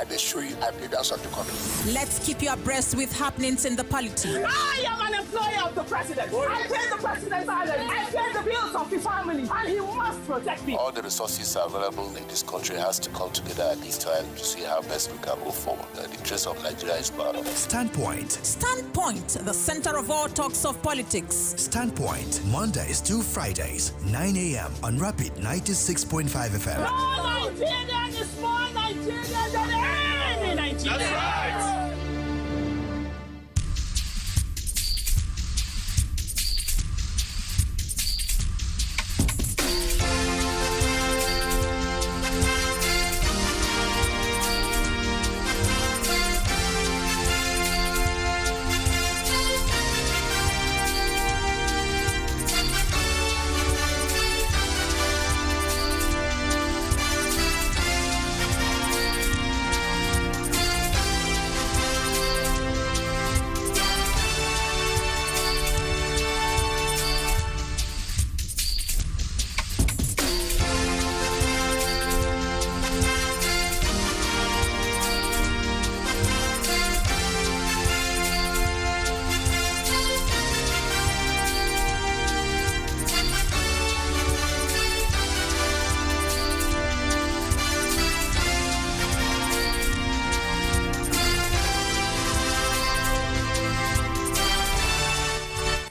I may show you I paid out of the company. Let's keep you abreast with happenings in the polity. I am an employer of the president. I pay the president's salary. I pay the bills of his family, and he must protect me. All the resources available in this country has to come together at this time to see how best we can move forward. The interest of Nigeria is paramount. Standpoint. Standpoint, the center of all talks of politics. Standpoint, Mondays to Fridays, 9 a.m. on Rapid 96.5 FM. No Nigerian is more Nigerian than any Nigerian. That's right.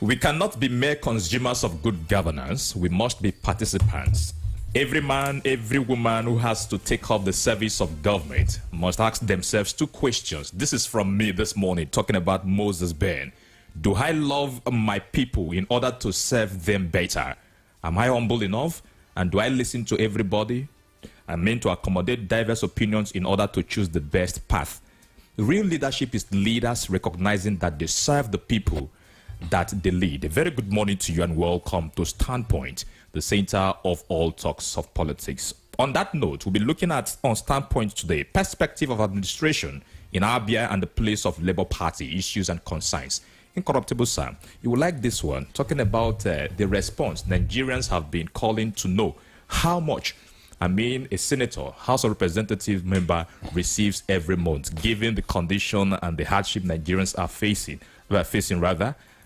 We cannot be mere consumers of good governance. We must be participants. Every man, every woman who has to take up the service of government must ask themselves two questions. This is from me this morning, talking about Moses Ben. Do I love my people in order to serve them better? Am I humble enough? And do I listen to everybody? I mean to accommodate diverse opinions in order to choose the best path. Real leadership is leaders recognizing that they serve the people that they lead. A very good morning to you and welcome to Standpoint, the center of all talks of politics. On that note, we'll be looking at on Standpoint today, perspective of administration in Abia and the place of Labour Party issues and concerns. Incorruptible Sam, you will like this one, talking about the response Nigerians have been calling to know how much a senator, House of Representative member receives every month, given the condition and the hardship Nigerians are facing.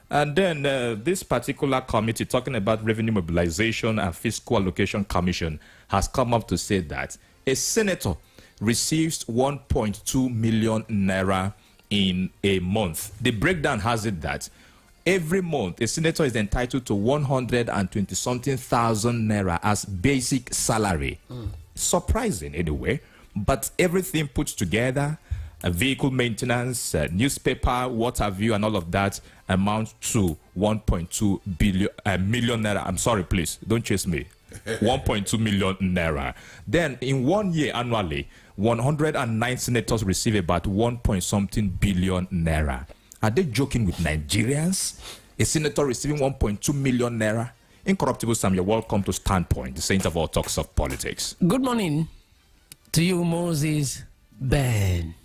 And then this particular committee, talking about revenue mobilization and fiscal allocation commission, has come up to say that a senator receives 1.2 million naira in a month. The breakdown has it that every month a senator is entitled to 120-something thousand naira as basic salary. Surprising anyway, but everything put together, vehicle maintenance, newspaper, what have you, and all of that amounts to 1.2 million naira. I'm sorry, please, don't chase me. 1.2 million naira. Then in 1 year annually, 109 senators receive about 1.something billion naira. Are they joking with Nigerians? A senator receiving 1.2 million naira? Incorruptible Sam, you're welcome to Standpoint, the center of all talks of politics. Good morning to you, Moses Ben.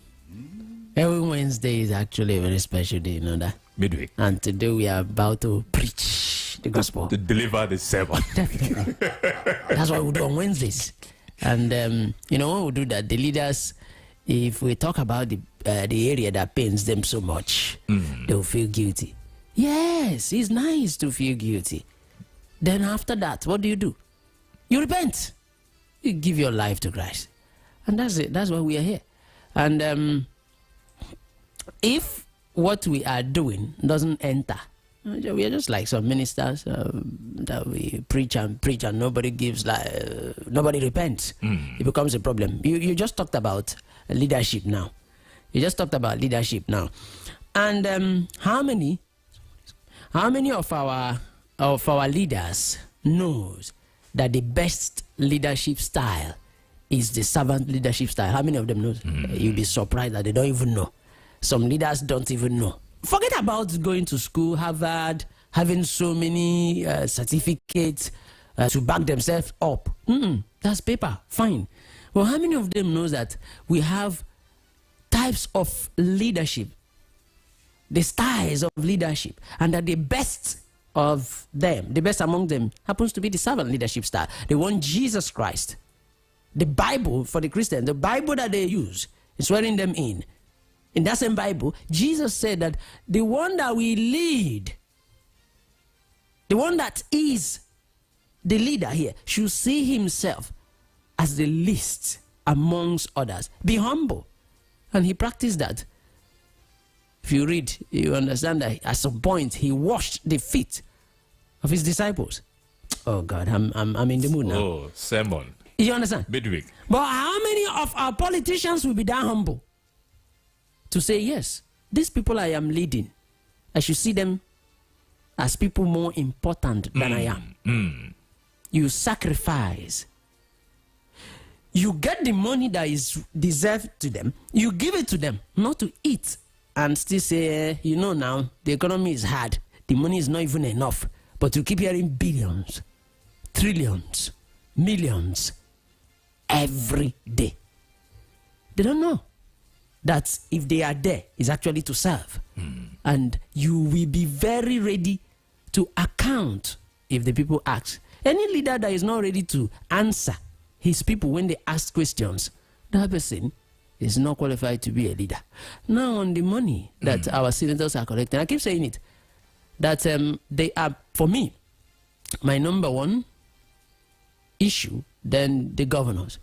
Every Wednesday is actually a very special day, you know that? Midweek. And today we are about to preach the gospel. To deliver the sermon. Definitely. That's what we do on Wednesdays. And, when we do that, the leaders, if we talk about the area that pains them so much, they'll feel guilty. Yes, it's nice to feel guilty. Then after that, what do? You repent. You give your life to Christ. And that's it. That's why we are here. And if what we are doing doesn't enter, we are just like some ministers that we preach and nobody gives, nobody repents. It becomes a problem. You just talked about leadership now. And how many of our leaders knows that the best leadership style is the servant leadership style? How many of them knows? You'll be surprised that they don't even know. Some leaders don't even know. Forget about going to school, Harvard, having so many certificates to back themselves up. That's paper, fine. Well, how many of them knows that we have types of leadership, the styles of leadership, and that the best of them, the best among them, happens to be the servant leadership style. They want Jesus Christ. The Bible for the Christian, the Bible that they use swearing them in. In that same Bible, Jesus said that the one that we lead, the one that is the leader here, should see himself as the least amongst others. Be humble. And he practiced that. If you read, you understand that at some point he washed the feet of his disciples. Oh God, I'm in the mood now. Oh, sermon. You understand? Midweek. But how many of our politicians will be that humble to say, yes, these people I am leading, I should see them as people more important than I am. You sacrifice. You get the money that is deserved to them. You give it to them, not to eat and still say, you know now, the economy is hard. The money is not even enough. But you keep hearing billions, trillions, millions every day. They don't know that if they are there, it's actually to serve. And you will be very ready to account if the people ask. Any leader that is not ready to answer his people when they ask questions, that person is not qualified to be a leader. Now, on the money that our senators are collecting, I keep saying it, that they are, for me, my number one issue than the governors.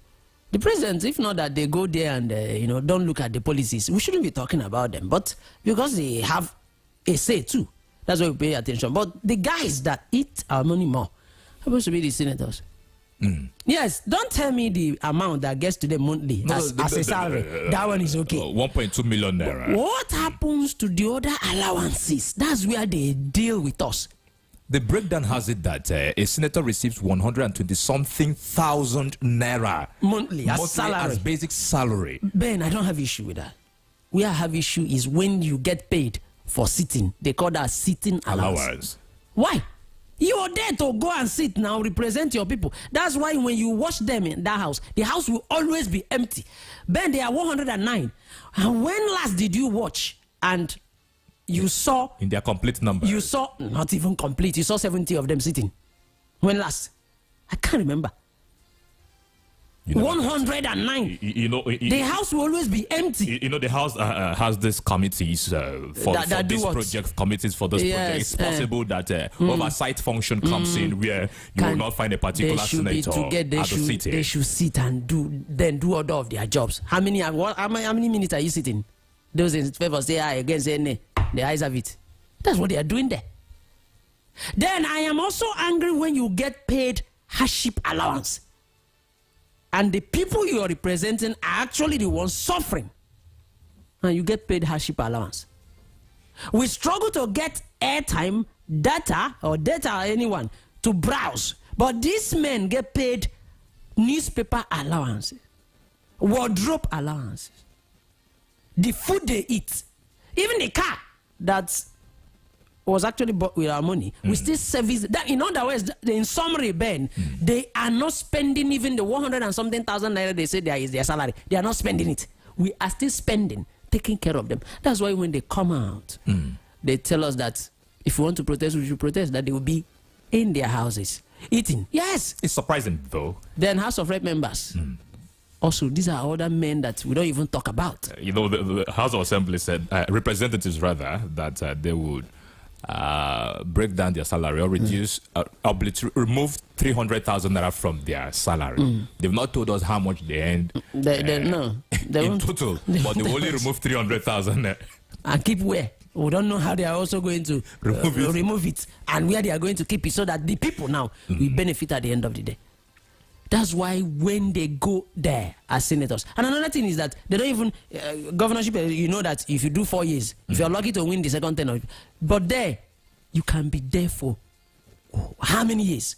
The presidents, if not that they go there and don't look at the policies, we shouldn't be talking about them. But because they have a say too, that's why we pay attention. But the guys that eat our money more supposed to be the senators. Yes, don't tell me the amount that gets to them monthly as a salary. That one is okay. 1.2 million naira. What happens to the other allowances? That's where they deal with us. The breakdown has it that a senator receives 120-something thousand naira monthly as salary, as basic salary. Ben, I don't have issue with that. Where I have issue is when you get paid for sitting. They call that sitting allowance. Why? You are there to go and sit now, represent your people. That's why when you watch them in that house, the house will always be empty. Ben, they are 109. And when last did you watch and you saw... In their complete number. You saw, not even complete, you saw 70 of them sitting. When last? I can't remember. 109. The house will always be empty. The house has these committees for this project, committees for this project. It's possible that oversight function comes in where you will not find a particular senator at the city. They should sit and do order of their jobs. How many minutes are you sitting? Those in favor say aye, against say nay. The eyes have it. That's what they are doing there. Then I am also angry when you get paid hardship allowance. And the people you are representing are actually the ones suffering. And you get paid hardship allowance. We struggle to get airtime, data or anyone to browse. But these men get paid newspaper allowances, wardrobe allowances, the food they eat, even the car that was actually bought with our money, we still service that. In other words, in summary, Ben, they are not spending even the 100 and something thousand naira they say there is their salary. They are not spending it. We are still spending, taking care of them. That's why when they come out, they tell us that if we want to protest, we should protest, that they will be in their houses eating. Yes. It's surprising though. Then House of Rep members. Also, these are other men that we don't even talk about. The House of Assembly said, representatives rather, that they would break down their salary or reduce, remove 300,000 naira from their salary. They've not told us how much they earn in total, but they only remove 300,000 and keep where? We don't know how they are also going to remove it and where they are going to keep it so that the people now will benefit at the end of the day. That's why when they go there as senators, and another thing is that they don't even governorship. You know that if you do 4 years, if you're lucky to win the second term, but there you can be there for how many years?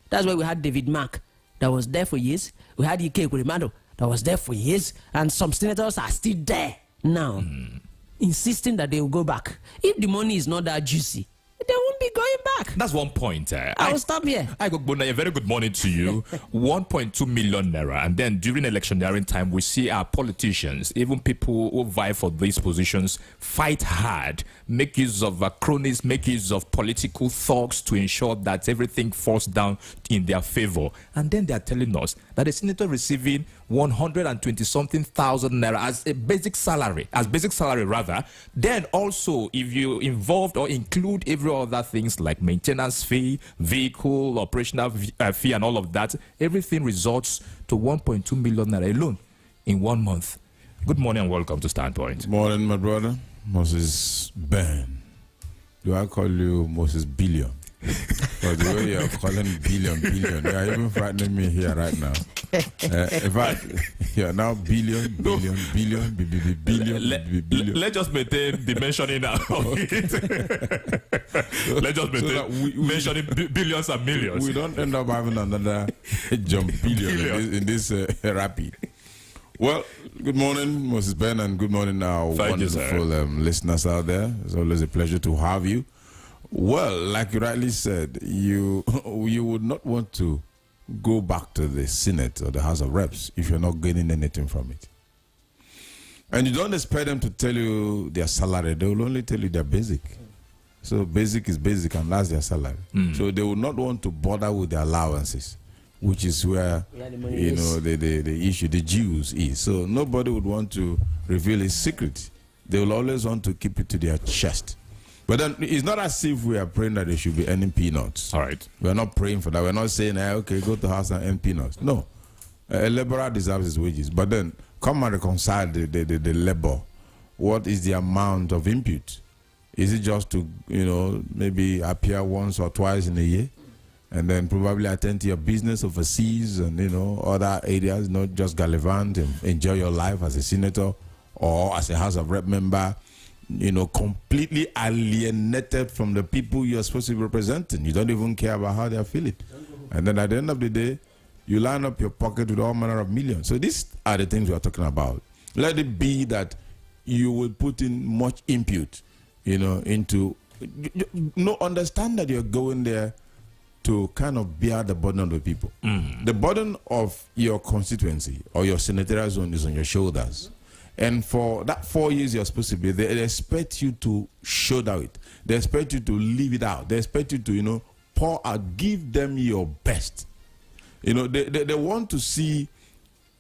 That's why we had David Mark that was there for years. We had Ike Kurimado that was there for years, and some senators are still there now, insisting that they will go back. If the money is not that juicy, they won't be going back. That's one point. I will stop here. A very good morning to you. 1.2 million naira. And then during electioneering time, we see our politicians, even people who vie for these positions, fight hard, make use of cronies, make use of political thugs to ensure that everything falls down in their favor. And then they are telling us that a senator receiving 120 something thousand naira as a basic salary, rather. Then also, if you involved or include every other things like maintenance fee, vehicle, operational fee, and all of that, everything results to 1.2 million naira alone in 1 month. Good morning and welcome to Standpoint. Good morning, my brother. Moses Ben. Do I call you Moses Billion? Because the way you're calling billion, you are even frightening me here right now. In fact, you're now billion. Let's just maintain the mentioning of it. Let's just maintain mentioning billions and millions. We don't end up having another jump billion in this rapid. Well, good morning, Moses Ben, and good morning, our wonderful listeners out there. It's always a pleasure to have you. Well, like you rightly said, you would not want to go back to the Senate or the House of Reps if you're not gaining anything from it. And you don't expect them to tell you their salary. They will only tell you their basic. So basic is basic, and that's their salary. So they will not want to bother with their allowances, which is where the issue, the Jews is. So nobody would want to reveal his secret. They will always want to keep it to their chest. But then it's not as if we are praying that they should be earning peanuts. All right. We're not praying for that. We're not saying, okay, go to the house and earn peanuts. No. A laborer deserves his wages. But then come and reconcile the labor. What is the amount of input? Is it just to, maybe appear once or twice in a year? And then probably attend to your business overseas and, other areas, not just gallivant and enjoy your life as a senator or as a House of Rep member, completely alienated from the people you're supposed to be representing. You don't even care about how they're feeling. And then at the end of the day, you line up your pocket with all manner of millions. So these are the things we're talking about. Let it be that you will put in much input, into, understand that you're going there to kind of bear the burden of the people. The burden of your constituency or your senatorial zone is on your shoulders. And for that 4 years you're supposed to be, they expect you to shoulder it. They expect you to leave it out. They expect you to, pour out, give them your best. They want to see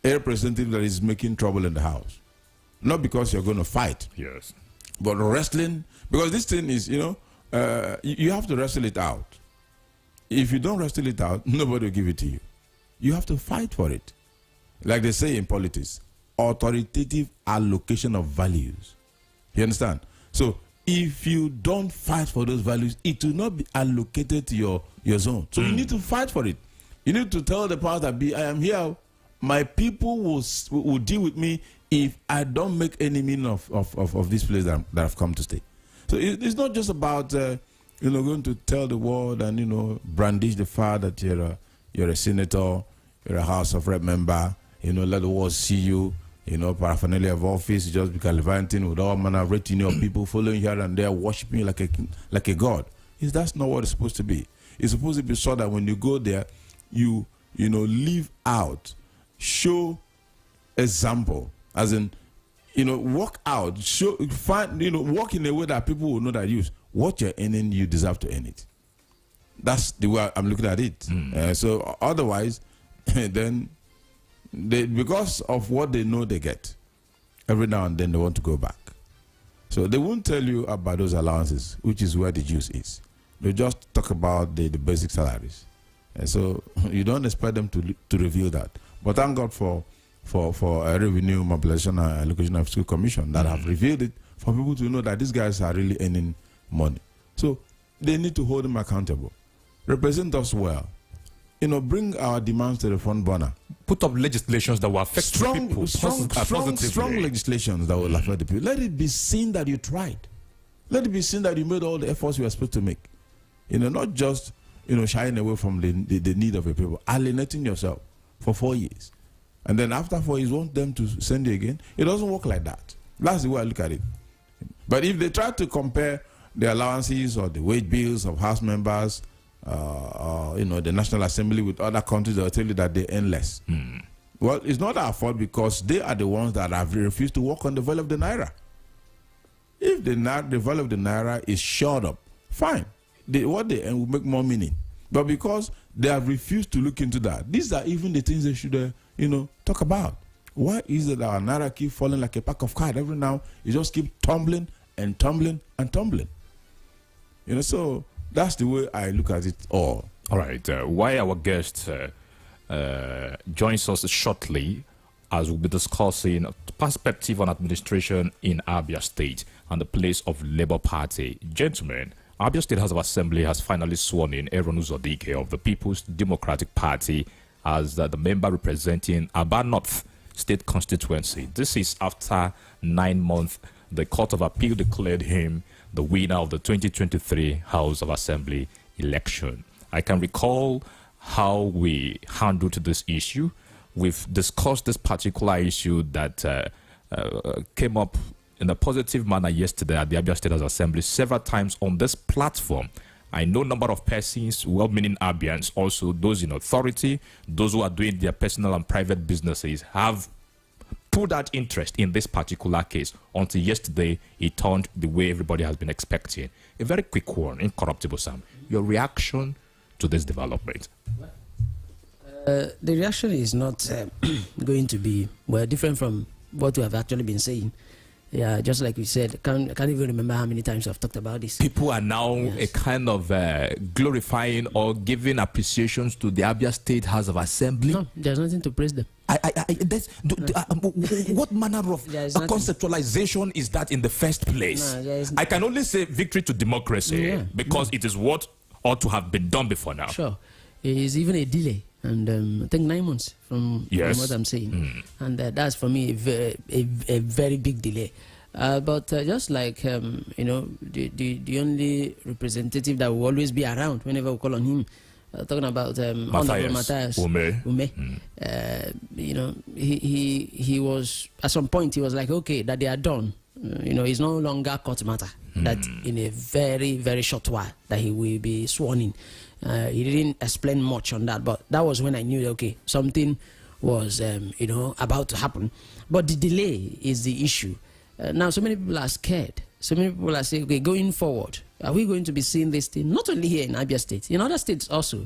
a representative that is making trouble in the house. Not because you're going to fight. Yes. But wrestling, because this thing is, you have to wrestle it out. If you don't wrestle it out, nobody will give it to you. You have to fight for it. Like they say in politics, authoritative allocation of values. You understand? So if you don't fight for those values, it will not be allocated to your zone. So you need to fight for it. You need to tell the powers that be, I am here. My people will deal with me if I don't make any meaning of this place that I've come to stay. So it's not just about going to tell the world and brandish the fact that you're a senator, you're a House of Rep member. Let the world see you. Paraphernalia of office, just be gallivanting with all manner of retinue of people following here and there, worshiping you like a god. That's not what it's supposed to be. It's supposed to be so that when you go there, you live out, show example, as in, walk out, show, find, walk in a way that people will know that what you're earning, you deserve to earn it. That's the way I'm looking at it. So otherwise, then, because of what they know they get, every now and then they want to go back. So they won't tell you about those allowances, which is where the juice is. They just talk about the basic salaries. And so you don't expect them to reveal that. But thank God for a Revenue Mobilization and Allocation of School Commission that have revealed it for people to know that these guys are really earning money. So they need to hold them accountable. Represent us well. Bring our demands to the front burner. Put up legislations that will affect people strong legislations that will affect the people. Let it be seen that you tried. Let it be seen that you made all the efforts you were supposed to make. Not just shying away from the need of the people, alienating yourself for 4 years, and then after 4 years want them to send you again. It doesn't work like that. That's the way I look at it. But if they try to compare the allowances or the wage bills of House members, the National Assembly with other countries, they'll tell you that they earn less. Well, it's not our fault because they are the ones that have refused to work on the value of the Naira. If the value of the Naira is short up, fine. What they earn will make more meaning. But because they have refused to look into that, these are even the things they should talk about. Why is it our naira keep falling like a pack of cards? Every now it just keep tumbling and tumbling and tumbling. So that's the way I look at it all. All right. Why our guest joins us shortly as we'll be discussing perspective on administration in Abia State and the place of Labour Party. Gentlemen, Abia State House of Assembly has finally sworn in Aaron Uzodike of the People's Democratic Party as the member representing Aba North State constituency. This is after 9 months. The Court of Appeal declared him the winner of the 2023 House of Assembly election. I can recall how we handled this issue. We've discussed this particular issue that came up in a positive manner yesterday at the Abia State House Assembly several times on this platform. I know a number of persons, well-meaning Abians, also those in authority, those who are doing their personal and private businesses, have put that interest in this particular case. Until yesterday, it turned the way everybody has been expecting. A very quick one, Incorruptible Sam. Your reaction to this development? The reaction is not going to be, different from what we have actually been saying. Yeah, just like we said, can't even remember how many times I've talked about this. People are now a kind of glorifying or giving appreciations to the Abia State House of Assembly. No, there's nothing to praise them. What manner of conceptualization is that in the first place? No, I can only say victory to democracy because it is what ought to have been done before now. Sure. It is even a delay. And I think 9 months from what I'm saying. And that's for me a very big delay. But just like, the only representative that will always be around whenever we call on him, talking about Honorable Matthias Ume. He was, at some point, he was like, okay, that they are done. It's no longer court matter. That in a very, very short while that he will be sworn in. He didn't explain much on that, but that was when I knew that, okay, something was, about to happen. But the delay is the issue. Now, so many people are scared. So many people are saying, okay, going forward, are we going to be seeing this thing? Not only here in Abia State, in other states also.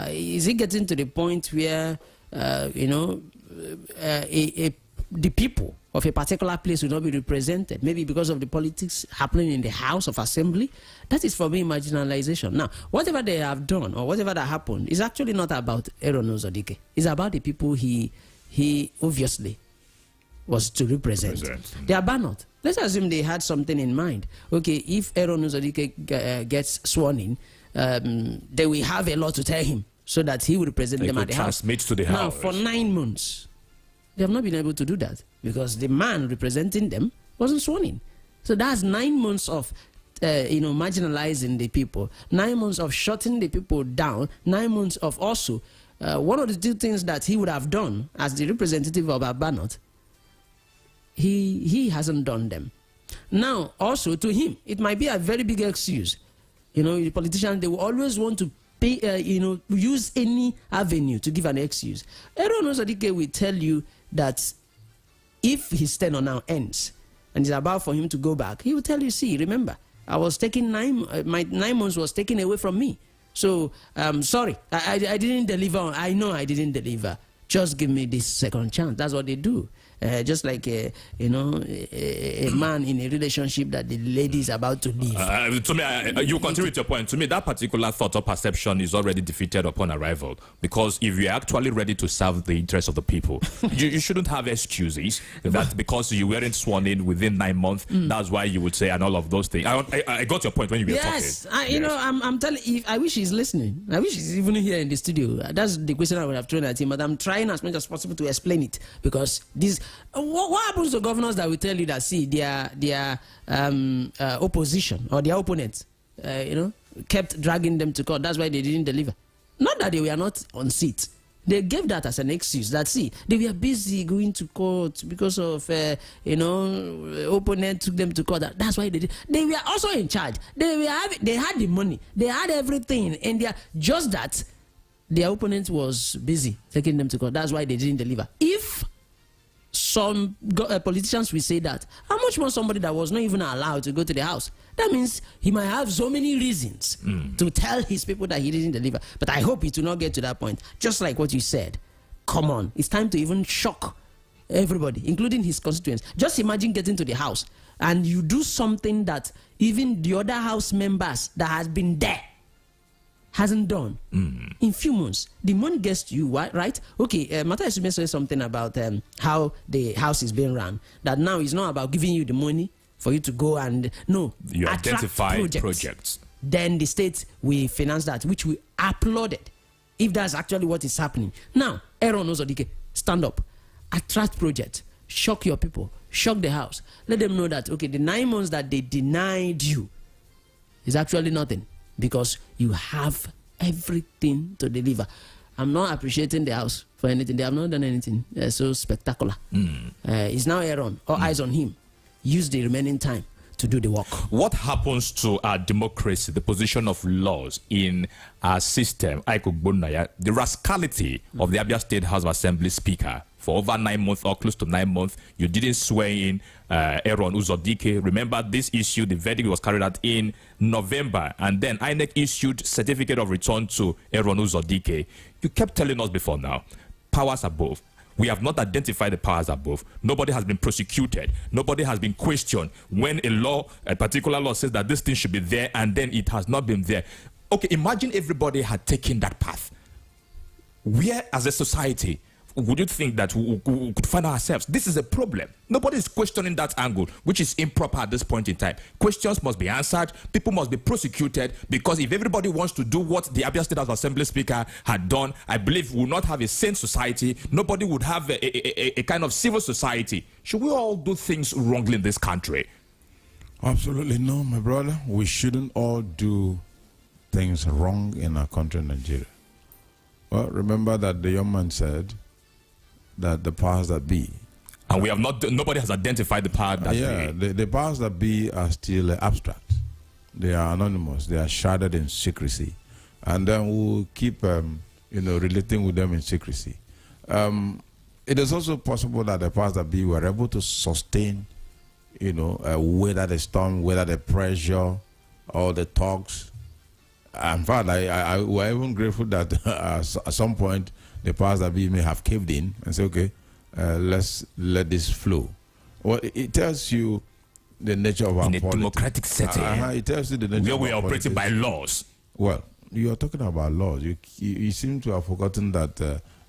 Is it getting to the point where, the people of a particular place will not be represented, maybe because of the politics happening in the House of Assembly? That is for me marginalization. Now, whatever they have done or whatever that happened is actually not about Aaron Uzodike. It's about the people he obviously was to represent. They are banned. Let's assume they had something in mind. Okay, if Aaron Uzodike gets sworn in, they will have a lot to tell him so that he will represent them at the House. To the now, House. for 9 months, they have not been able to do that because the man representing them wasn't sworn in. So that's 9 months of, marginalizing the people, 9 months of shutting the people down, 9 months of also, one of the two things that he would have done as the representative of Abanot, he hasn't done them. Now, also to him, it might be a very big excuse. The politicians, they will always want to use any avenue to give an excuse. Aaron Uzodike will tell you that if his tenure now ends and it's about for him to go back, he will tell you, see, remember, I was taking my 9 months was taken away from me. So, sorry, I didn't deliver. I know I didn't deliver. Just give me this second chance. That's what they do. Just like a man in a relationship that the lady is about to leave. To me, you continue with your point. To me, that particular thought or perception is already defeated upon arrival. Because if you're actually ready to serve the interests of the people, you shouldn't have excuses that because you weren't sworn in within 9 months, that's why you would say and all of those things. I got your point when you were talking. Yes, I'm telling you, I wish he's listening. I wish he's even here in the studio. That's the question I would have thrown at him. But I'm trying as much as possible to explain it because this. What happens to governors that will tell you that, see, their opposition or their opponents, kept dragging them to court? That's why they didn't deliver. Not that they were not on seat. They gave that as an excuse that, see, they were busy going to court because of, opponent took them to court. That's why they did. They were also in charge. They had the money. They had everything. And just that their opponent was busy taking them to court. That's why they didn't deliver. If some politicians will say that, how much more somebody that was not even allowed to go to the House? That means he might have so many reasons to tell his people that he didn't deliver. But I hope it will not get to that point. Just like what you said, come on, it's time to even shock everybody, including his constituents. Just imagine getting to the house and you do something that even the other house members that has been there hasn't done. In few months, the money gets to you, right? Okay, Matthias said something about how the house is being run, that now it's not about giving you the money for you to go and, no, You attract identify projects. Then the state will finance that, which we applauded, if that's actually what is happening. Now, Aaron Uzodike, stand up, attract projects, shock your people, shock the house, let them know that, okay, the 9 months that they denied you is actually nothing, because you have everything to deliver. I'm not appreciating the house for anything. They have not done anything so spectacular. It's now Aaron, all eyes on him. Use the remaining time to do the work. What happens to our democracy, the position of laws in our system? The rascality of the Abia State House of Assembly Speaker for over 9 months or close to 9 months. You didn't swear in Aaron Uzodike. Remember, this issue, the verdict was carried out in November, and then INEC issued certificate of return to Aaron Uzodike. You kept telling us before now, powers above. We have not identified the powers above. Nobody has been prosecuted. Nobody has been questioned. When a particular law says that this thing should be there, and then it has not been there. Okay, imagine everybody had taken that path. Where, as a society, would you think that we could find ourselves? This is a problem. Nobody is questioning that angle, which is improper at this point in time. Questions must be answered. People must be prosecuted, because if everybody wants to do what the Abia State House Assembly Speaker had done, I believe we will not have a sane society. Nobody would have a kind of civil society. Should we all do things wrongly in this country? Absolutely no, my brother. We shouldn't all do things wrong in our country, Nigeria. Well, remember that the young man said that the powers that be, and we have not. Nobody has identified the power that be. The powers that be are still abstract. They are anonymous. They are shrouded in secrecy, and then we'll keep, relating with them in secrecy. It is also possible that the powers that be were able to sustain, weather the storm, weather the pressure, or the talks. In fact, we're even grateful that at some point the powers that be may have caved in and say, okay, let's let this flow. Well, it tells you the nature of our in a democratic setting. It tells you the nature where we are operating by laws. Well, you are talking about laws. You seem to have forgotten that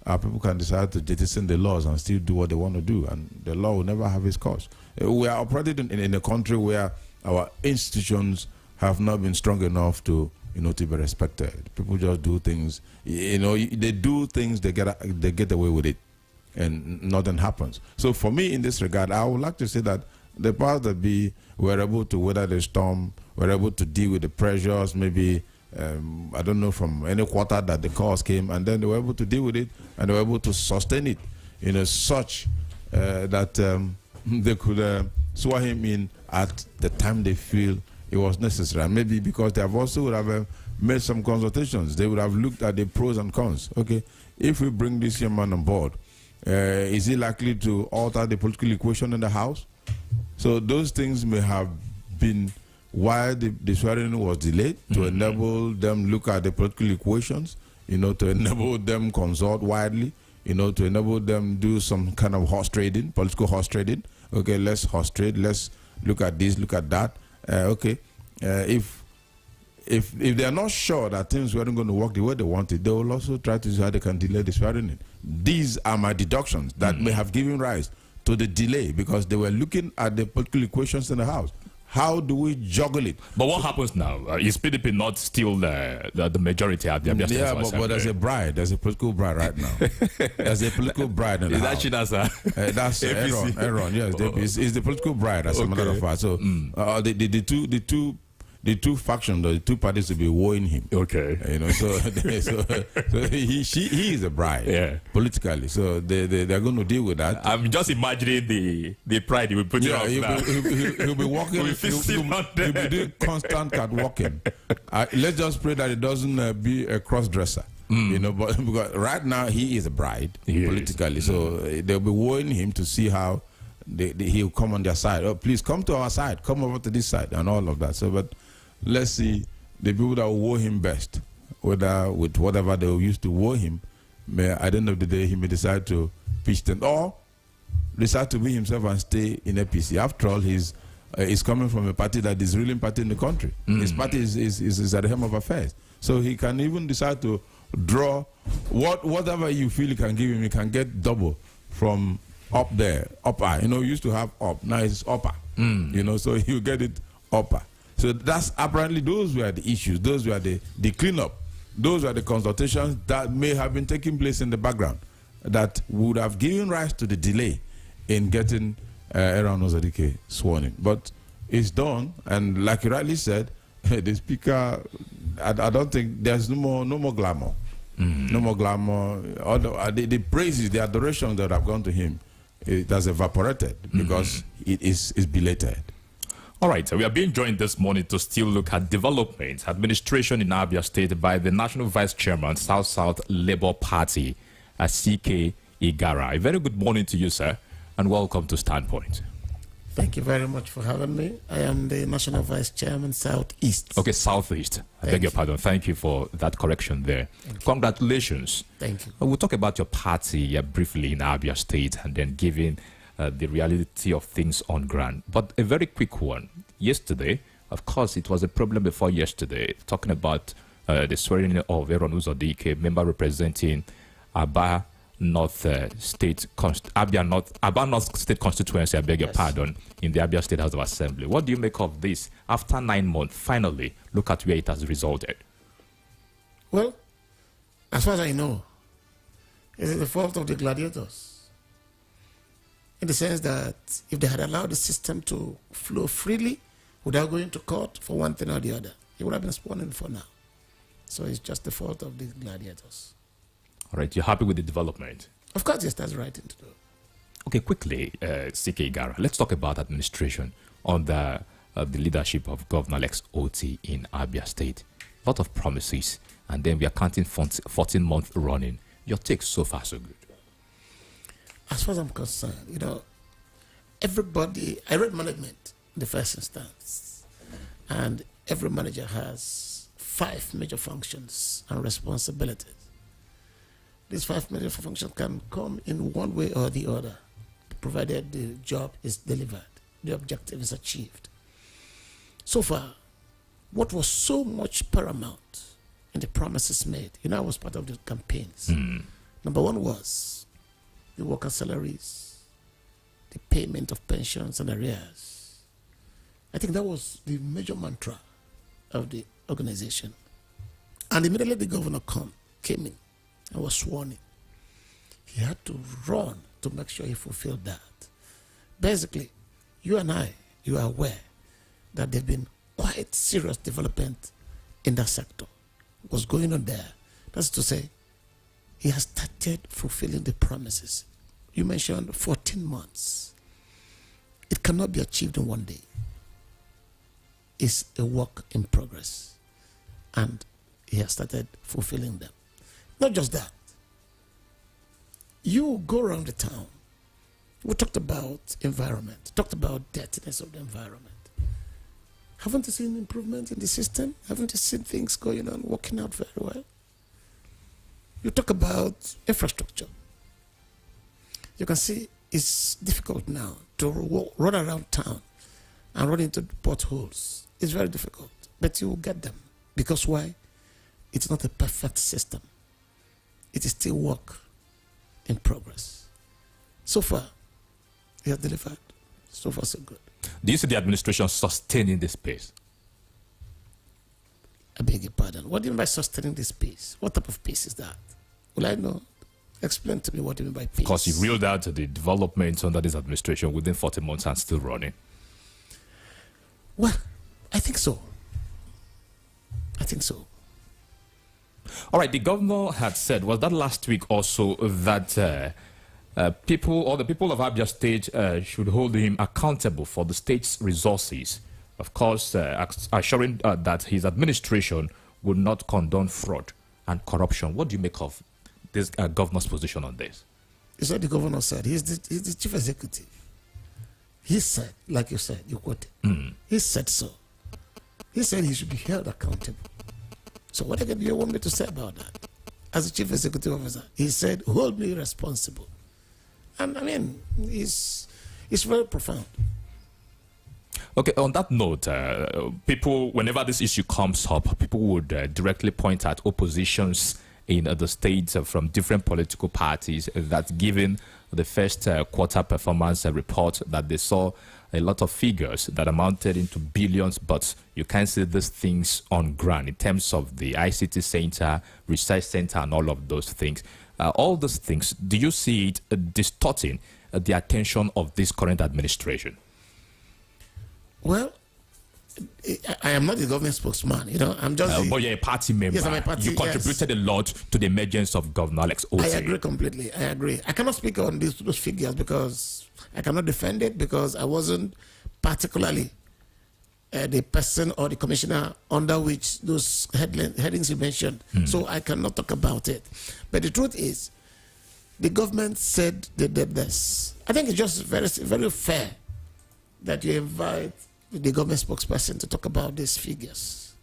our people can decide to jettison the laws and still do what they want to do, and the law will never have its course. We are operating in a country where our institutions have not been strong enough to be respected. People just do things, they do things, they get away with it, and nothing happens. So for me, in this regard, I would like to say that the powers that be were able to weather the storm, were able to deal with the pressures, maybe, I don't know, from any quarter that the calls came, and then they were able to deal with it, and they were able to sustain it, such that they could swear him in at the time they feel it was necessary. And maybe because they have also would have made some consultations. They would have looked at the pros and cons. Okay, if we bring this young man on board, is he likely to alter the political equation in the House? So those things may have been why the swearing was delayed, to enable them look at the political equations, to enable them consult widely, to enable them do some kind of horse trading, political horse trading. Okay, let's horse trade, let's look at this, look at that. If they are not sure that things weren't going to work the way they wanted, they will also try to see how they can delay the swearing in. These are my deductions that may have given rise to the delay, because they were looking at the political equations in the House. How do we juggle it? But what happens now? Is PDP not still the majority at the Abia State House Assembly? But there's a bride. There's a political bride right now. There's a political bride in the House. That's Aaron. Yes, it's the political bride, as a matter of fact. So the two factions, the two parties will be wooing him. Okay. So he is a bride, politically. So they're going to deal with that. I'm just imagining the pride he will put he'll be walking. He'll be doing constant cat walking. Let's just pray that it doesn't be a cross dresser. But because right now he is a bride politically. So they'll be wooing him to see how he'll come on their side. Oh, please come to our side. Come over to this side, and all of that. So, but let's see the people that will woo him best, whether with whatever they will use to woo him, at the end of the day, he may decide to pitch them or decide to be himself and stay in APC. After all, he's coming from a party that is ruling party in the country. His party is at the helm of affairs. So he can even decide to draw whatever you feel you can give him, he can get double from up there, upper. You used to have up, now it's upper. So you get it upper. So that's apparently those were the issues, those were the cleanup, those were the consultations that may have been taking place in the background that would have given rise to the delay in getting Aaron Ozadike sworn in. But it's done, and like you rightly said, the speaker, I don't think there's no more glamour. No more glamour. Although the praises, the adoration that have gone to him, it has evaporated because it is belated. All right, so we are being joined this morning to still look at development, administration in Abia State by the National Vice Chairman, South Labour Party, CK Igara. A very good morning to you, sir, and welcome to Standpoint. Thank you very much for having me. I am the National Vice Chairman, Southeast. Okay, Southeast. I beg your pardon. Thank you for that correction there. Congratulations. Thank you. We'll talk about your party briefly in Abia State and then giving the reality of things on ground. But a very quick one. Yesterday, of course, it was a problem before yesterday, talking about the swearing of Aaron Uzodike, member representing Aba North State constituency, I beg your pardon, in the Abia State House of Assembly. What do you make of this? After 9 months, finally, look at where it has resulted. Well, as far as I know, it is the fault of the gladiators. In the sense that if they had allowed the system to flow freely without going to court for one thing or the other, it would have been sworn in for now. So it's just the fault of the gladiators. All right, you're happy with the development? Of course, yes, that's the right thing to do. Okay, quickly, CK Igara, let's talk about administration under the leadership of Governor Alex Otti in Abia State. A lot of promises, and then we are counting 14 months running. Your take so far, so good. As far as I'm concerned, everybody, I read management in the first instance, and every manager has 5 major functions and responsibilities. These 5 major functions can come in one way or the other, provided the job is delivered, the objective is achieved. So far, what was so much paramount in the promises made, I was part of the campaigns. Number 1 was the worker salaries, the payment of pensions and arrears. I think that was the major mantra of the organization. And immediately the governor came in and was sworn in. He had to run to make sure he fulfilled that. Basically, you and I, you are aware that there have been quite serious development in that sector. What's going on there? That's to say, he has started fulfilling the promises. You mentioned 14 months. It cannot be achieved in one day. It's a work in progress. And he has started fulfilling them. Not just that. You go around the town. We talked about environment, talked about dirtiness of the environment. Haven't you seen improvement in the system? Haven't you seen things going on, working out very well? You talk about infrastructure. You can see it's difficult now to run around town and run into potholes. It's very difficult, but you will get them. Because why? It's not a perfect system. It is still work in progress. So far, he has delivered. So far, so good. Do you see the administration sustaining this pace? I beg your pardon. What do you mean by sustaining this pace? What type of pace is that? Will I know? Explain to me what you mean by pace. Because you reeled out the developments under this administration within 40 months and still running. Well, I think so. I think so. All right, the governor had said, was that last week also, that the people of Abia State should hold him accountable for the state's resources. Of course, assuring that his administration would not condone fraud and corruption. What do you make of this governor's position on this? It's what the governor said. He's the chief executive. He said, like you said, you quoted. He said so. He said he should be held accountable. So what again do you want me to say about that? as the chief executive officer. He said, hold me responsible. And I mean, it's very profound. Okay, on that note, people, whenever this issue comes up, people would directly point at oppositions in the states from different political parties that given the first quarter performance report that they saw a lot of figures that amounted into billions, but you can't see these things on ground in terms of the ICT center, research center, and all of those things. All those things, do you see it distorting the attention of this current administration? Well, I am not the government spokesman, you know. I'm just. But you're a party member. Yes, I'm a party. You contributed a lot to the emergence of Governor Alex Otti. I agree completely. I agree. I cannot speak on those figures because I cannot defend it because I wasn't particularly the person or the commissioner under which those headings you mentioned. So I cannot talk about it. But the truth is, the government said they did this. I think it's just very, very fair that you invite the government spokesperson to talk about these figures.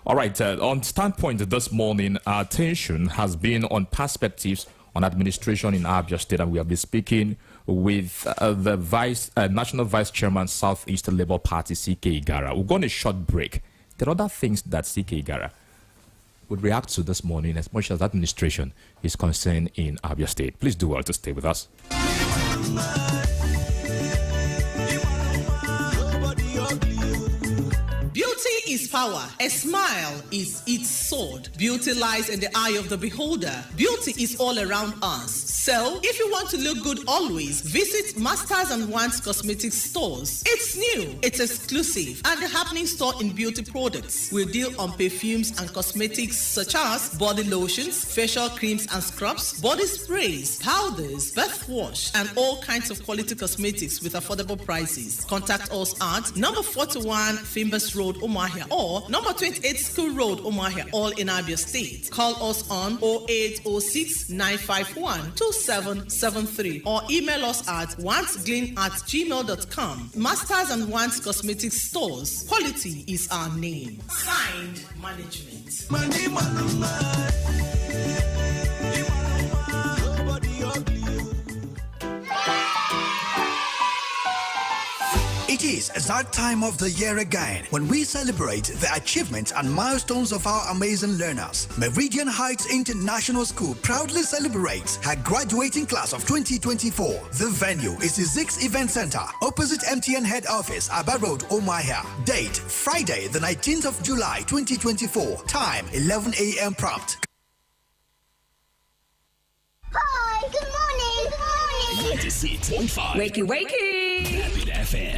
All right, on Standpoint this morning, our attention has been on perspectives on administration in Abia State, and we have been speaking with the National Vice Chairman, Southeast Labour Party, C.K. Igara. We'll go on a short break. There are other things that C.K. Igara would react to this morning as much as administration is concerned in Abia State. Please do well to stay with us. Beauty is power. A smile is its sword. Beauty lies in the eye of the beholder. Beauty is all around us. So, if you want to look good always, visit Masters and Wands Cosmetics stores. It's new, it's exclusive, and a happening store in beauty products. We deal on perfumes and cosmetics such as body lotions, facial creams and scrubs, body sprays, powders, bath wash, and all kinds of quality cosmetics with affordable prices. Contact us at number 41 Fimbers Road, Umuahia, or number 28 School Road, Umuahia, all in Abia State. Call us on 0806 951 2773 or email us at wandsglean@gmail.com. Masters and Wands Cosmetics stores. Quality is our name. Signed, management. It is that time of the year again when we celebrate the achievements and milestones of our amazing learners. Meridian Heights International School proudly celebrates her graduating class of 2024. The venue is the Zix Event Center, opposite MTN Head Office, Aba Road, Umuahia. Date, Friday, the 19th of July, 2024. Time, 11 a.m. prompt. Hi, good morning. Good morning. 96.5. Wakey, wakey. Rapid FM.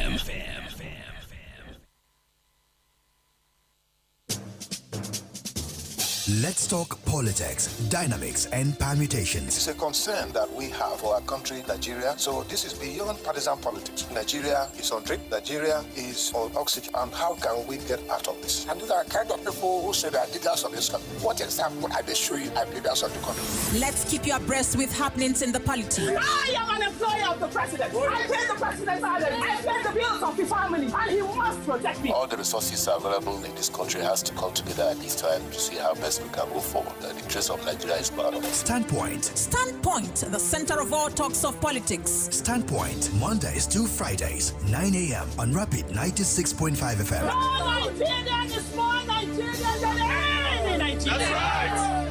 Let's talk politics, dynamics, and permutations. It's a concern that we have for our country, Nigeria. So this is beyond partisan politics. Nigeria is on drip. Nigeria is on oxygen. And how can we get out of this? And these are the kind of people who say they are leaders of this country. What example are they showing you as leaders of the country? Let's keep you abreast with happenings in the politics. I am an employee of the president. I pay the president's salary. I pay the bills of the family. And he must protect me. All the resources available in this country has to come together at this time to see how best we can move forward. The interest of Nigeria is part of it. Standpoint. Standpoint, the center of all talks of politics. Standpoint, Mondays to Fridays, 9 a.m. on Rapid 96.5 FM. More Nigerian is more Nigerian than any Nigerian. That's right.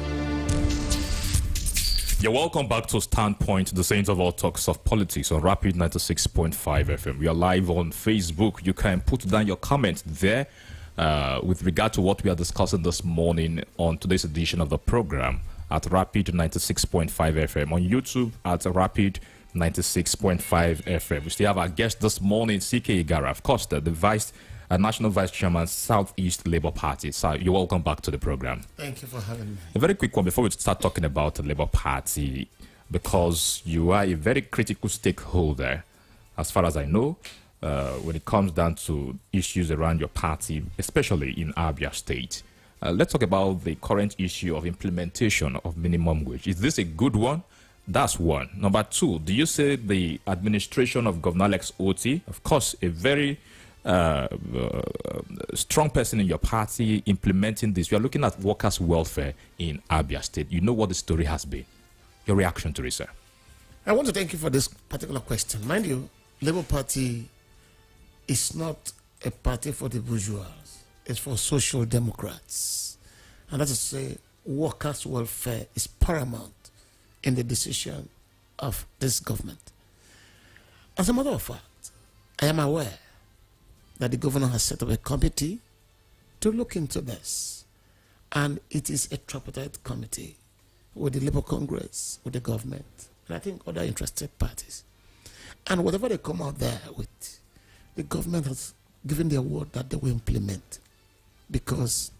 You're welcome back to Standpoint, the center of all talks of politics on Rapid 96.5 FM. We are live on Facebook. You can put down your comment there. With regard to what we are discussing this morning on today's edition of the program at Rapid 96.5 FM, on YouTube at Rapid 96.5 FM. We still have our guest this morning, C.K. Igara, of course, the National Vice Chairman, Southeast Labour Party. So you're welcome back to the program. Thank you for having me. A very quick one before we start talking about the Labour Party, because you are a very critical stakeholder, as far as I know, when it comes down to issues around your party, especially in Abia State. Let's talk about the current issue of implementation of minimum wage. Is this a good one? That's one. Number two, do you say the administration of Governor Alex Otti, of course, a very strong person in your party implementing this. We are looking at workers' welfare in Abia State. You know what the story has been. Your reaction to it, sir? I want to thank you for this particular question. Mind you, Labour Party is not a party for the bourgeois. It's for social democrats. And that is to say, workers' welfare is paramount in the decision of this government. As a matter of fact, I am aware that the governor has set up a committee to look into this. And it is a tripartite committee with the Labour Congress, with the government, and I think other interested parties. And whatever they come out there with, the government has given their word that they will implement, because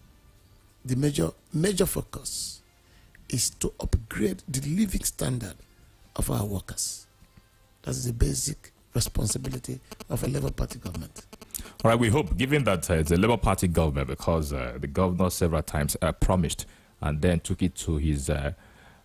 the major focus is to upgrade the living standard of our workers. That is the basic responsibility of a Labour Party government. All right, we hope, given that it's a Labour Party government, because the governor several times promised and then took it to his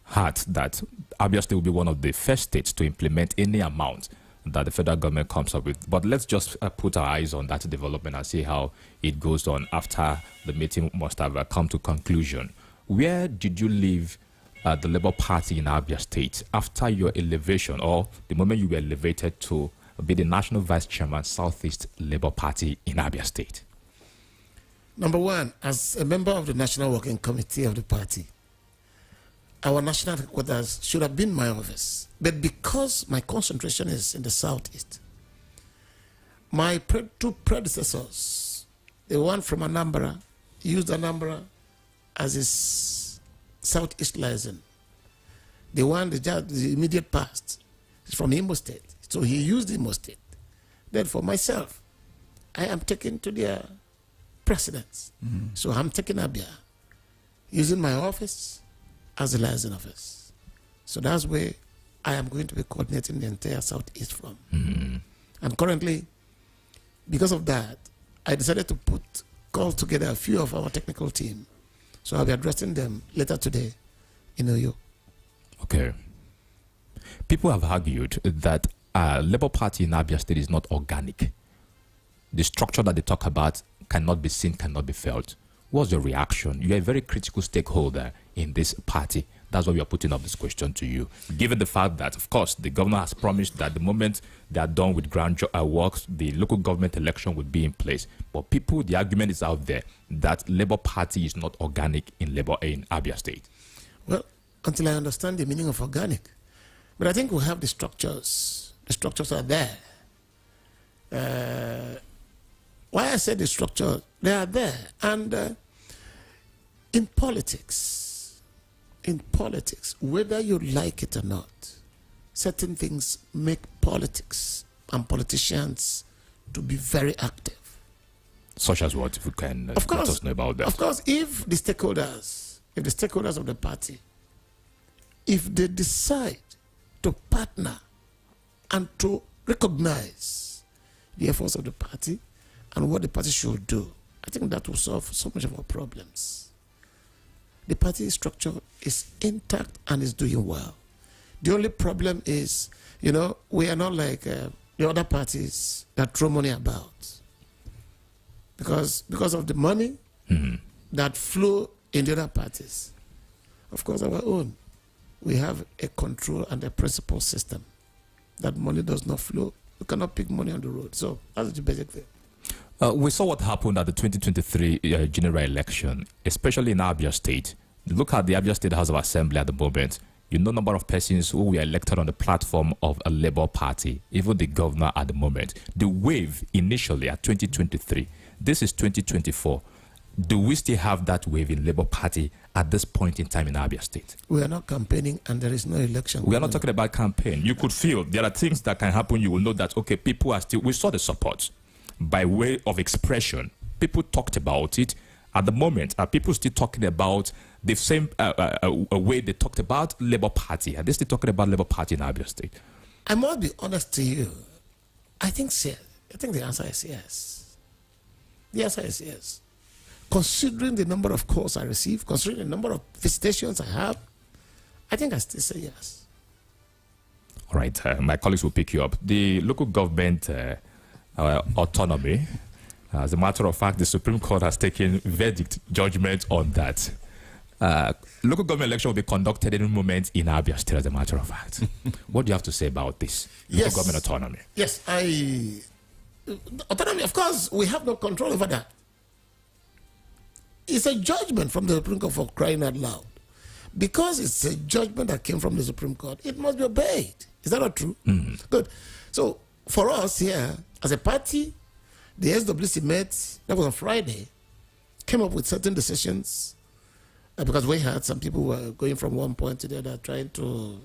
heart that Abia State will be one of the first states to implement any amount that the federal government comes up with. But let's just put our eyes on that development and see how it goes on after the meeting must have come to conclusion. Where did you leave the Labour Party in Abia State after your elevation, or the moment you were elevated to be the National Vice Chairman, Southeast Labour Party in Abia State? Number one, as a member of the National Working Committee of the party, our national headquarters should have been my office. But because my concentration is in the Southeast, my two predecessors, the one from Anambra, used Anambra as his Southeast liaison. The one, the immediate past, is from Imo State. So he used Imo State. Then for myself, I am taken to their presidents. So I'm taking Abia, using my office as a liaison office. So that's where I am going to be coordinating the entire Southeast from. And currently, because of that, I decided to call together a few of our technical team. So I'll be addressing them later today in Oyo. Okay. People have argued that Labour Party in Abia State is not organic. The structure that they talk about cannot be seen, cannot be felt. What's your reaction? You're a very critical stakeholder in this party. That's why we are putting up this question to you. Given the fact that, of course, the governor has promised that the moment they are done with ground works, the local government election will be in place. But people, the argument is out there that Labour Party is not organic in Abia State. Well, until I understand the meaning of organic. But I think we have the structures. The structures are there. Why I said the structure, they are there. And in politics, whether you like it or not, certain things make politics and politicians to be very active. Such as what, if you can let us know about that? Of course, if the stakeholders of the party, if they decide to partner and to recognize the efforts of the party and what the party should do, I think that will solve so much of our problems. The party structure is intact and is doing well. The only problem is, we are not like the other parties that throw money about. Because of the money that flow in the other parties. Of course, our own, we have a control and a principle system. That money does not flow. You cannot pick money on the road. So that's the basic thing. We saw what happened at the 2023 general election, especially in Abia State. Look at the Abia State House of Assembly at the moment. You know, number of persons who were elected on the platform of a Labour Party, even the governor at the moment. The wave initially at 2023, this is 2024. Do we still have that wave in Labour Party at this point in time in Abia State? We are not campaigning and there is no election. We are not talking about campaign. You could feel there are things that can happen. You will know that, okay, people are still, we saw the support by way of expression. People talked about it. At the moment, are people still talking about the same way they talked about Labour Party? Are they still talking about Labour Party in Abia State? I must be honest to you. I think the answer is yes. The answer is yes. Considering the number of calls I receive, considering the number of visitations I have, I think I still say yes. All right, my colleagues will pick you up. The local government autonomy As a matter of fact, the Supreme Court has taken judgment on that. Local government election will be conducted any moment in Abia State, as a matter of fact. What do you have to say about this? Local government autonomy. Yes, autonomy, of course, we have no control over that. It's a judgment from the Supreme Court, for crying out loud. Because it's a judgment that came from the Supreme Court, it must be obeyed. Is that not true? Good. So, for us here, as a party, the SWC met, that was on Friday, came up with certain decisions, because we had some people who were going from one point to the other, trying to,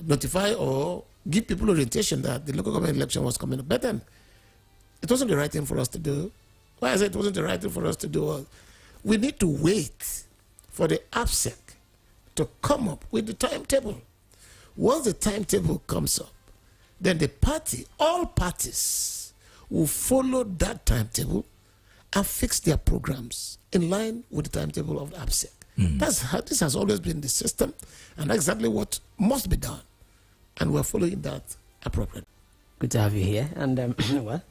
notify or give people orientation that the local government election was coming up. But then, it wasn't the right thing for us to do. Why I said it wasn't the right thing for us to do? We need to wait for the APSEC to come up with the timetable. Once the timetable comes up, then the party, all parties, will follow that timetable and fix their programs in line with the timetable of the APSEC. This has always been the system, and that's exactly what must be done. And we're following that appropriately. Good to have you here. And well,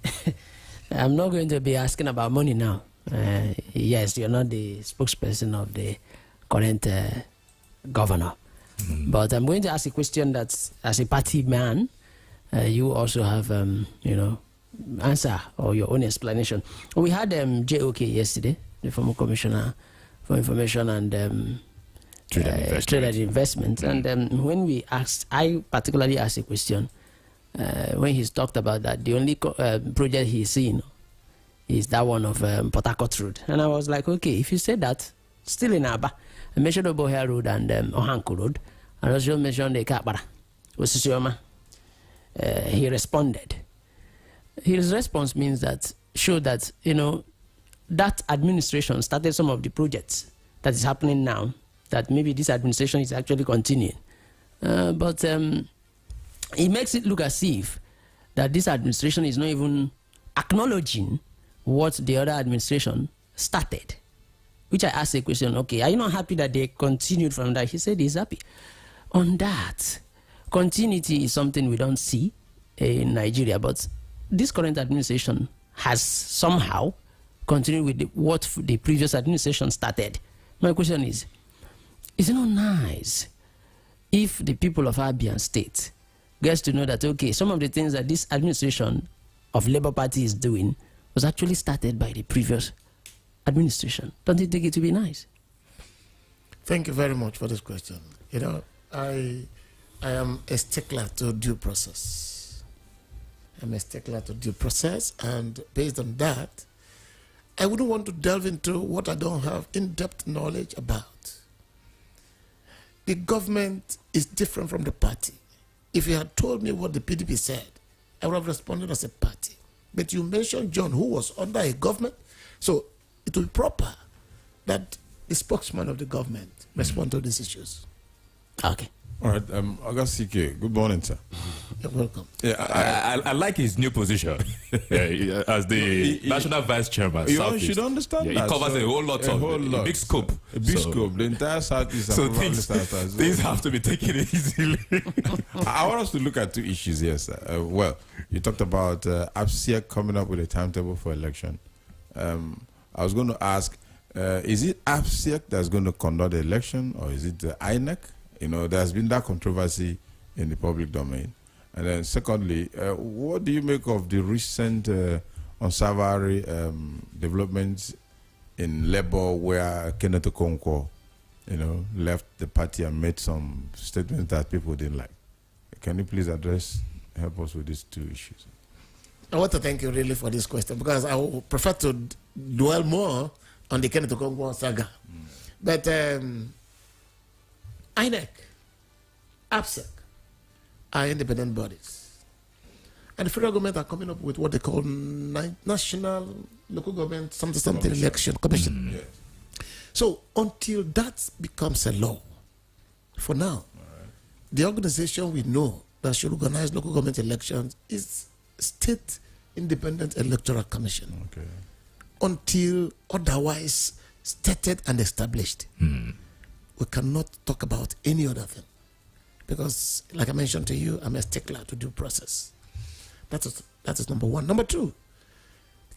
I'm not going to be asking about money now. Yes, you're not the spokesperson of the current governor. But I'm going to ask a question that, as a party man, you also have, answer or your own explanation. We had JOK yesterday, the former commissioner for information and trade and investment. And when we asked, I particularly asked a question when he's talked about that the only project he's seen is that one of Port Harcourt Road. And I was like, okay, if you said that, still in Aba, I mentioned Obohia Road and Ohanko Road, and also mentioned the Kapara, Osisioma. He responded. His response means that, showed that, that administration started some of the projects that is happening now, that maybe this administration is actually continuing. But it makes it look as if that this administration is not even acknowledging what the other administration started. Which I asked a question, okay, are you not happy that they continued from that? He said he's happy. On that, continuity is something we don't see in Nigeria, but this current administration has somehow continued with what the previous administration started. My question is it not nice if the people of Abia State gets to know that, okay, some of the things that this administration of Labour Party is doing was actually started by the previous administration? Don't you think it would be nice? Thank you very much for this question. I am a stickler to due process. I'm a stickler to due process, and based on that, I wouldn't want to delve into what I don't have in-depth knowledge about. The government is different from the party. If you had told me what the PDP said, I would have responded as a party. But you mentioned John, who was under a government, so it will be proper that the spokesman of the government respond to these issues. Okay. All right, August CK, good morning, sir. You're welcome. Yeah, I like his new position as the national vice chairman. You should understand that. He covers a whole lot a big scope. A big scope. The entire Southeast. So things have to be taken easily. I want us to look at two issues here, sir. Well, you talked about APSEC coming up with a timetable for election. I was going to ask, is it APSEC that's going to conduct the election, or is it the INEC? There's been that controversy in the public domain. And then secondly, what do you make of the recent unsavory developments in Labour where Kenneth Okonkwo, left the party and made some statements that people didn't like? Can you please help us with these two issues? I want to thank you really for this question, because I would prefer to dwell more on the Kenneth Okonkwo saga. But INEC, APSEC are independent bodies. And the federal government are coming up with what they call National Local Government something Election Commission. Yes. So until that becomes a law, for now, the organization we know that should organize local government elections is State Independent Electoral Commission. Okay. Until otherwise stated and established, we cannot talk about any other thing. Because, like I mentioned to you, I'm a stickler to due process. That is number one. Number two,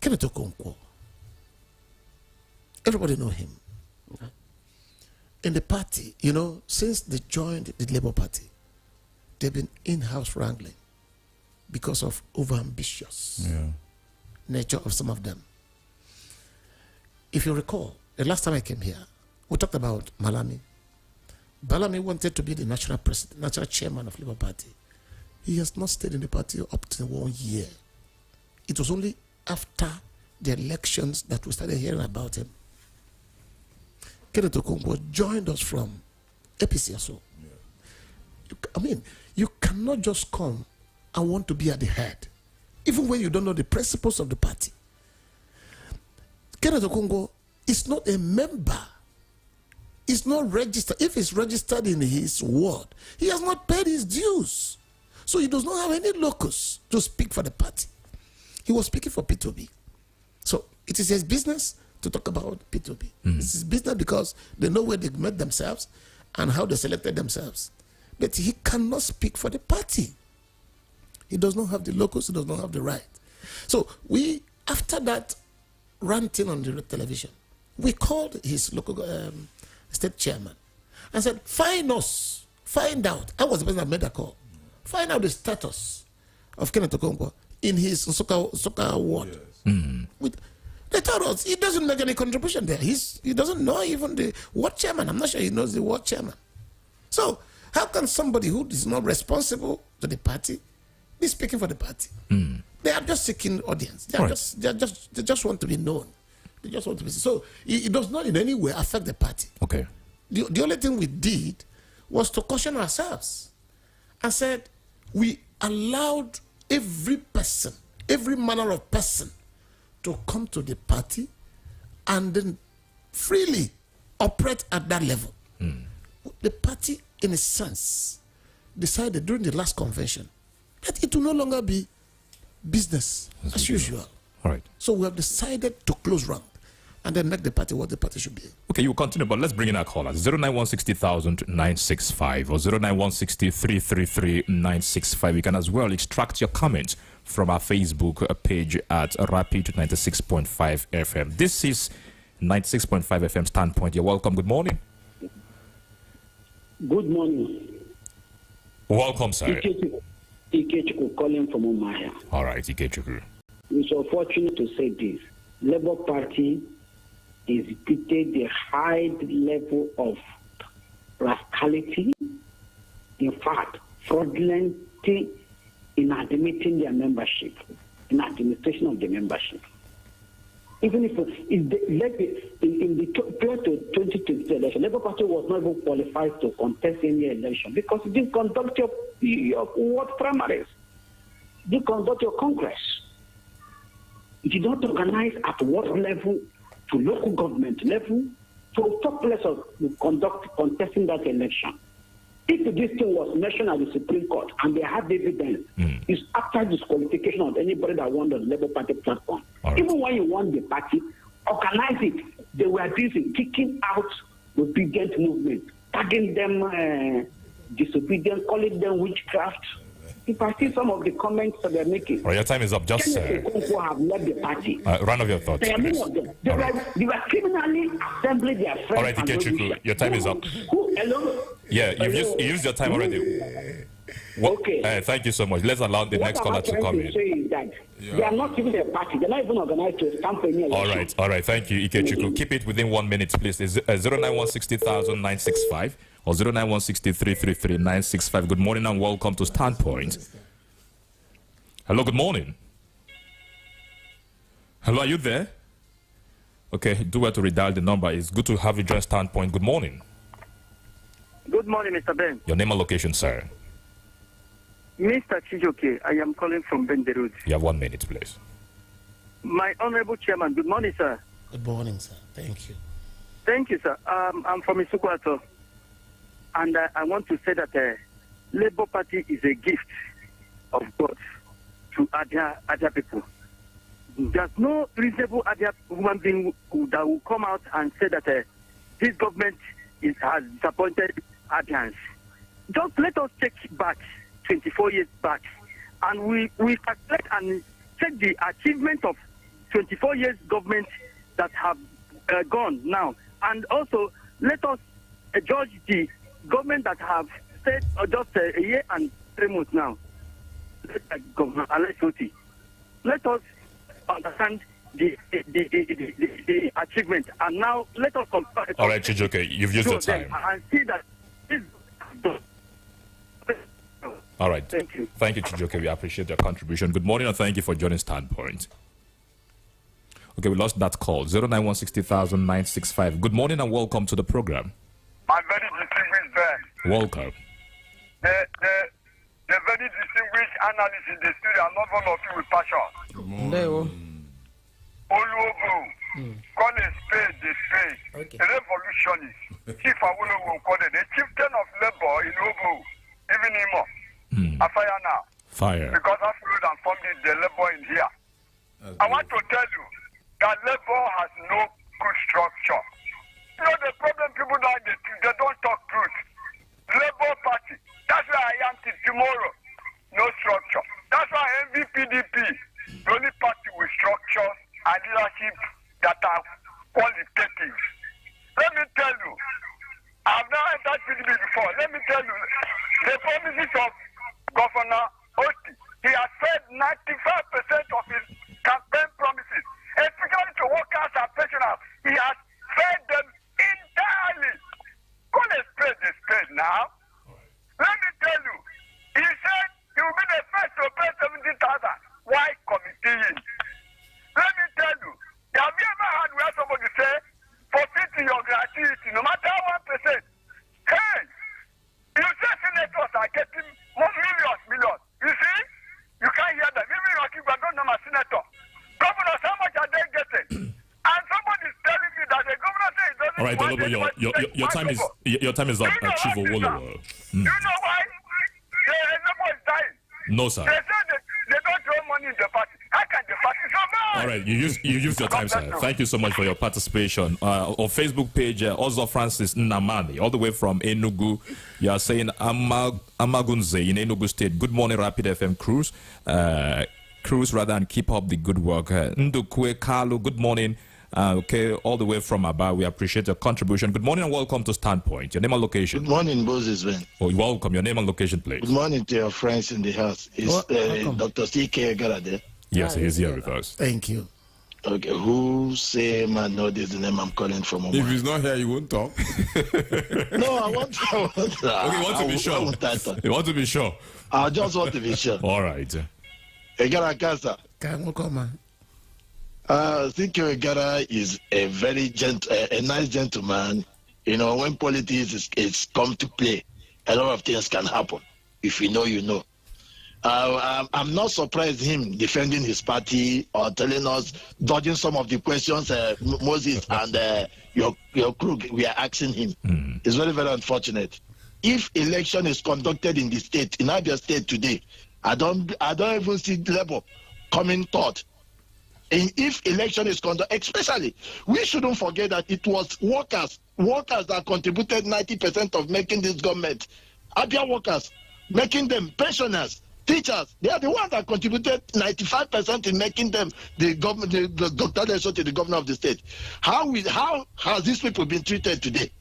Kenneth Okonkwo, everybody know him. In the party, since they joined the Labour Party, they've been in-house wrangling because of overambitious nature of some of them. If you recall, the last time I came here, we talked about Malami. Malami wanted to be the national president, national chairman of Labour Party. He has not stayed in the party up to 1 year. It was only after the elections that we started hearing about him. Kenneth Okonkwo joined us from APC or so. You cannot just come and want to be at the head, even when you don't know the principles of the party. Kenneth Okonkwo is not a member. He's not registered. If he's registered in his ward, he has not paid his dues. So he does not have any locus to speak for the party. He was speaking for P2B. So it is his business to talk about P2B. It's his business because they know where they met themselves and how they selected themselves. But he cannot speak for the party. He does not have the locus, he does not have the right. So we, after that ranting on the television, we called his local state chairman and said, find us, find out. I was the person that made that call. Find out the status of Kenneth Okonkwo in his Soka ward. They told us he doesn't make any contribution there. He doesn't know even the ward chairman. I'm not sure he knows the ward chairman. So how can somebody who is not responsible to the party be speaking for the party? They are just seeking audience. They just want to be known. They just want to be. So it does not in any way affect the party. Okay. The only thing we did was to caution ourselves and said we allowed every person, every manner of person, to come to the party and then freely operate at that level. The party, in a sense, decided during the last convention that it will no longer be business as usual. All right. So we have decided to close rank and then make the party what the party should be. Okay, you continue, but let's bring in our callers. 091600965 or 09163333965. You can as well extract your comments from our Facebook page at Rapid 96.5 FM. This is 96.5 FM Standpoint. You're welcome. Good morning. Good morning. Welcome, sir. Ikechukwu calling from Umahia. All right, Ikechukwu. It's unfortunate to say this. Labour Party exhibited the high level of rascality, in fact, fraudulent in admitting their membership, in administration of the membership. Even if in the prior to 2022 election, Labour Party was not even qualified to contest any election because it didn't conduct your ward primaries, didn't conduct your congress. It did not organize at ward level to local government level to top place of contesting that election. If this thing was mentioned at the Supreme Court and they had evidence, it's after disqualification of anybody that won the Labour Party platform. Right. Even when you won the party, organize it. They were busy kicking out the obedient movement, tagging them disobedient, calling them witchcraft. If I see some of the comments that they're making. Right, your time is up. Just who have led the party. Round of your thoughts. There are many of them. They were criminally assembling their friends. All right, Ikechukwu, your time is up. Who alone? Yeah, you used your time already. Okay. Thank you so much. Let's allow the next caller to come in. They are not even a party. They're not even organized to stand for any election. All right. Thank you, Ikechukwu. Keep it within 1 minute, please. It's 091600965 or 09163333965. Good morning and welcome to Standpoint. Hello, good morning. Hello, are you there? Okay, do well to redial the number. It's good to have you join Standpoint. Good morning. Good morning, Mr. Ben. Your name and location, sir. Mr. Chijoke, I am calling from Benderud. You have 1 minute, please. My Honorable Chairman, good morning, sir. Good morning, sir. Thank you. Thank you, sir. I'm from Isukwato. And I want to say that Labour Party is a gift of God to other people. There's no reasonable other human being that will come out and say that this government has disappointed Adians. Just let us check back 24 years back, and we calculate and check the achievement of 24 years government that have gone now. And also, let us judge the government that have stayed just a year and 3 months now. Governor Alex Otti. Let us understand the achievement, and now let us compare. All right, Chijioke, you've used your time. And see that this. All right. Thank you. Thank you, Chijioke. We appreciate your contribution. Good morning, and thank you for joining Standpoint. Okay, we lost that call. 091600965. Good morning and welcome to the program. My very distinguished friend. Welcome. The very distinguished analyst in the studio, I love all of you with passion. Oluobo, call a spade the spade. Okay. A revolutionist. Chief Awolowo called it the chieftain of labor in Obo, even Imo. A fire now. Fire. Because I followed and formed the labor in here. Okay. I want to tell you that labor has no good structure. You know the problem people like they don't talk truth. Labor Party, that's where I am till tomorrow. No structure. That's why MVPDP, the only party with structure and leadership that are qualitative. Let me tell you, I've not entered PDP before. Let me tell you, the promises of Governor Otti, he has said 95% of his campaign promises, especially to workers and pensioners. He has said them entirely. Call a spade now. Let me tell you, he said he will be the first to pay 70,000. Why committeeing? Let me tell you, have you ever had where somebody say, forfeiting your gratuity, no matter 1%? Hey, you say senators are getting millions. You see? You can't hear them. Even if you don't know my senator. Governors, how much are they getting? And somebody is telling me that the governor says he doesn't. All right, Olobo, your time is up. Chief Owolowo. Do you know why? The labor is dying. No, sir. They say they don't throw money in the party. How can the party survive? All right, you used your time, sir. Thank you so much for your participation. On Facebook page, Ozo Francis Nnamani, all the way from Enugu. You are saying Amagunze in Enugu State. Good morning, Rapid FM Cruise. Cruise rather, and keep up the good work. Ndukwe Kalu, good morning. Okay, all the way from Aba. We appreciate your contribution. Good morning and welcome to Standpoint. Your name and location. Good morning, Moses Ben. Oh, welcome. Your name and location, please. Good morning to your friends in the house. Is Dr. C.K. Garade? Yes, he's here with us. Thank you. Okay, who say man know this is the name I'm calling from? If he's not here, you won't talk. No, I want to. Okay, you want to be sure. You want to be sure. I just want to be sure. All right. Egara Kasa. C.K. Egara is a very a nice gentleman. You know, when politics is come to play, a lot of things can happen. If you know, you know. I'm not surprised him defending his party or telling us, dodging some of the questions Moses and your crew we are asking him. It's very, very unfortunate. If election is conducted in the state, in Abia State today, I don't even see Labour coming third. And if election is conducted, especially, we shouldn't forget that it was workers that contributed 90% of making this government. Abia workers, making them pensioners, teachers, they are the ones that contributed 95% in making them the government, the governor of the state. How has these people been treated today?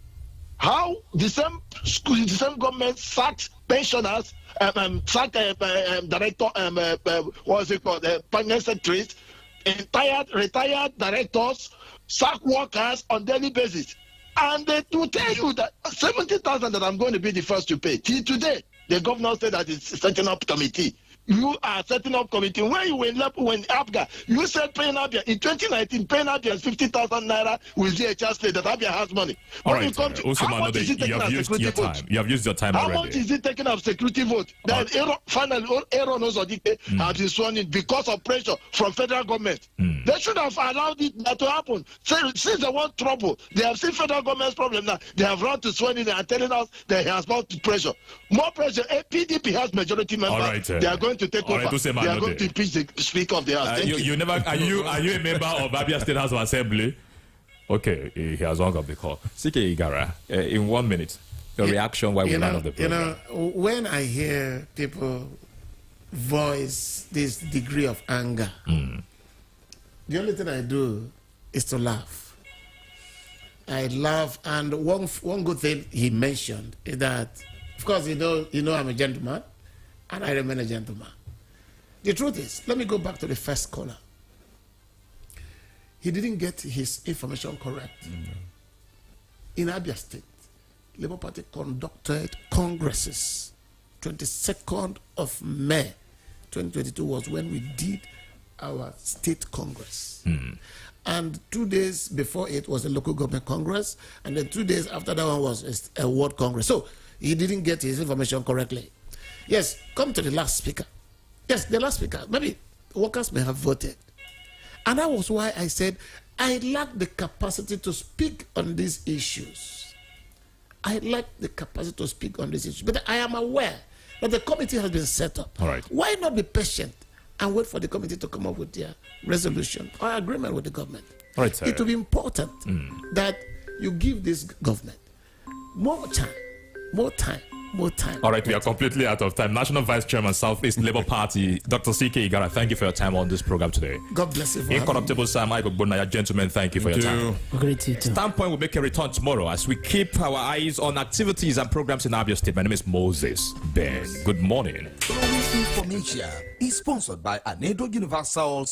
How the same government sacked pensioners, sacked director, what's it called, permanent secretaries, retired directors, sack workers on daily basis. And to tell you that 70,000 that I'm going to be the first to pay, till today, the governor said that it's setting up committee. You are setting up committee. When you when Abga, you said paying Abia in 2019, paying Abia is 50,000 naira with DHS state that Abia has money. All right, how much is it taking as security vote? You have used your time already. How much is it taking as security vote? Then finally, Aaron Ozodike has been sworn in because of pressure from federal government. They should have allowed it to happen. Since they want trouble, they have seen federal government's problem now. They have run to sworn in and telling us that he has brought pressure. More pressure. PDP has majority members. Right, they are going to take over. They are going to impeach the Speaker of the House. Are you a member of Abia State House of Assembly? Okay, he has hung up the call. C.K. Egara, in 1 minute, your reaction while we line up the program. You know, when I hear people voice this degree of anger, The only thing I do is to laugh. I laugh, and one good thing he mentioned is that, of course, you know I'm a gentleman, and I remain a gentleman. The truth is, let me go back to the first caller. He didn't get his information correct. In Abia State, Labour Party conducted congresses. 22nd of May 2022 was when we did our state congress. And 2 days before it was a local government congress, and then 2 days after that one was a world congress. So he didn't get his information correctly. Yes, come to the last speaker. Yes, the last speaker. Maybe workers may have voted. And that was why I said I lack the capacity to speak on these issues. I lack the capacity to speak on these issues. But I am aware that the committee has been set up. All right. Why not be patient and wait for the committee to come up with their resolution or agreement with the government? All right, sir. It will be important that you give this government more time. All right, we are completely out of time. National Vice Chairman, Southeast Labour Party, Dr. C.K. Igara, thank you for your time on this program today. God bless you for Incorruptible Sam Igbogbonaya, gentlemen, thank you for your time. Great to you too. Standpoint will make a return tomorrow as we keep our eyes on activities and programs in Abia State. My name is Moses Ben. Good morning. Following information is sponsored by Anedo Universal